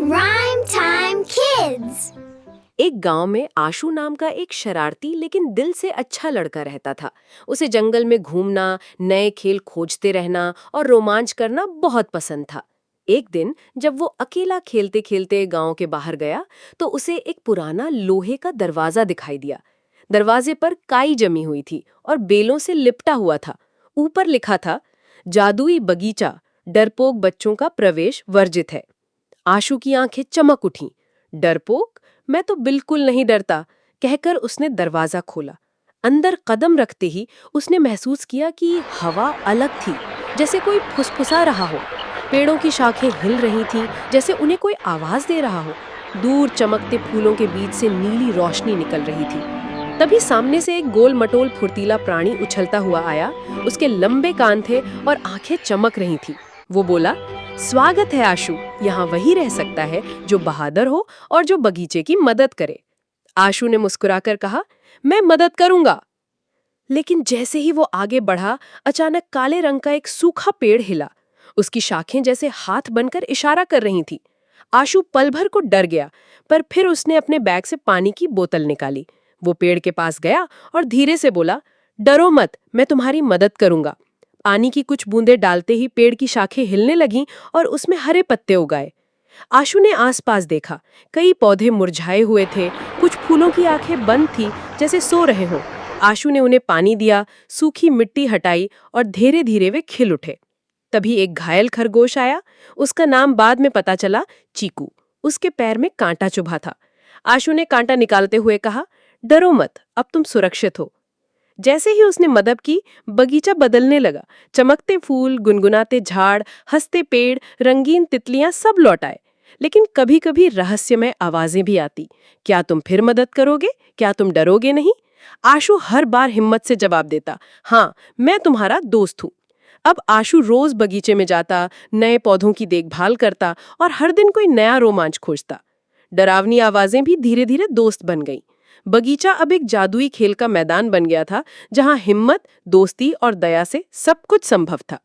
Rhyme time kids. एक गांव में आशु नाम का एक शरारती लेकिन दिल से अच्छा लड़का रहता था। उसे जंगल में घूमना, नए खेल खोजते रहना और रोमांच करना बहुत पसंद था। एक दिन जब वो अकेला खेलते खेलते गांव के बाहर गया तो उसे एक पुराना लोहे का दरवाजा दिखाई दिया। दरवाजे पर काई जमी हुई थी और बेलों से लिपटा हुआ था। ऊपर लिखा था, जादुई बगीचा, डरपोक बच्चों का प्रवेश वर्जित है। आशु की आंखें चमक उठीं। डरपोक? मैं तो बिल्कुल नहीं डरता, कहकर उसने दरवाजा खोला। अंदर कदम रखते ही उसने महसूस किया कि हवा अलग थी, जैसे कोई फुसफुसा रहा हो। पेड़ों की शाखें हिल रही थीं, जैसे उन्हें कोई आवाज दे रहा हो। दूर चमकते फूलों के बीच से नीली रोशनी निकल रही थी। तभी सामने से एक गोल मटोल फुर्तीला प्राणी उछलता हुआ आया। उसके लंबे कान थे और आंखें चमक रही थीं। वो बोला, स्वागत है आशु, यहाँ वही रह सकता है जो बहादुर हो और जो बगीचे की मदद करे। आशु ने मुस्कुराकर कहा, मैं मदद करूंगा। लेकिन जैसे ही वो आगे बढ़ा, अचानक काले रंग का एक सूखा पेड़ हिला। उसकी शाखें जैसे हाथ बनकर इशारा कर रही थी। आशु पल भर को डर गया, पर फिर उसने अपने बैग से पानी की बोतल निकाली। वो पेड़ के पास गया और धीरे से बोला, डरो मत, मैं तुम्हारी मदद करूंगा। पानी की कुछ बूंदें डालते ही पेड़ की शाखें हिलने लगीं और उसमें हरे पत्ते उगाए। आशु ने आसपास देखा। कई पौधे मुरझाए हुए थे, कुछ फूलों की आंखें बंद थी, जैसे सो रहे हों। आशु ने उन्हें पानी दिया, सूखी मिट्टी हटाई और धीरे धीरे वे खिल उठे। तभी एक घायल खरगोश आया। उसका नाम बाद में पता चला, चीकू। उसके पैर में कांटा चुभा था। आशु ने कांटा निकालते हुए कहा, डरो मत, अब तुम सुरक्षित हो। जैसे ही उसने मदद की, बगीचा बदलने लगा। चमकते फूल, गुनगुनाते झाड़, हंसते पेड़, रंगीन तितलियां सब लौट आए। लेकिन कभी कभी रहस्यमय आवाजें भी आती। क्या तुम फिर मदद करोगे? क्या तुम डरोगे नहीं? आशु हर बार हिम्मत से जवाब देता, हाँ, मैं तुम्हारा दोस्त हूँ। अब आशु रोज बगीचे में जाता, नए पौधों की देखभाल करता और हर दिन कोई नया रोमांच खोजता। डरावनी आवाजें भी धीरे धीरे दोस्त बन गईं। बगीचा अब एक जादुई खेल का मैदान बन गया था, जहां हिम्मत, दोस्ती और दया से सब कुछ संभव था।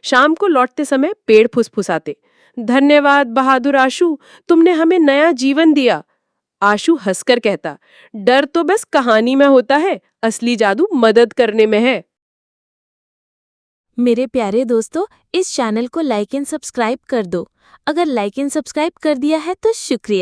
शाम को लौटते समय पेड़ फुसफुसाते, धन्यवाद बहादुर आशु, तुमने हमें नया जीवन दिया। आशु हंसकर कहता, डर तो बस कहानी में होता है, असली जादू मदद करने में है। मेरे प्यारे दोस्तों, इस चैनल को लाइक एंड सब्सक्राइब कर दो। अगर लाइक एंड सब्सक्राइब कर दिया है तो शुक्रिया।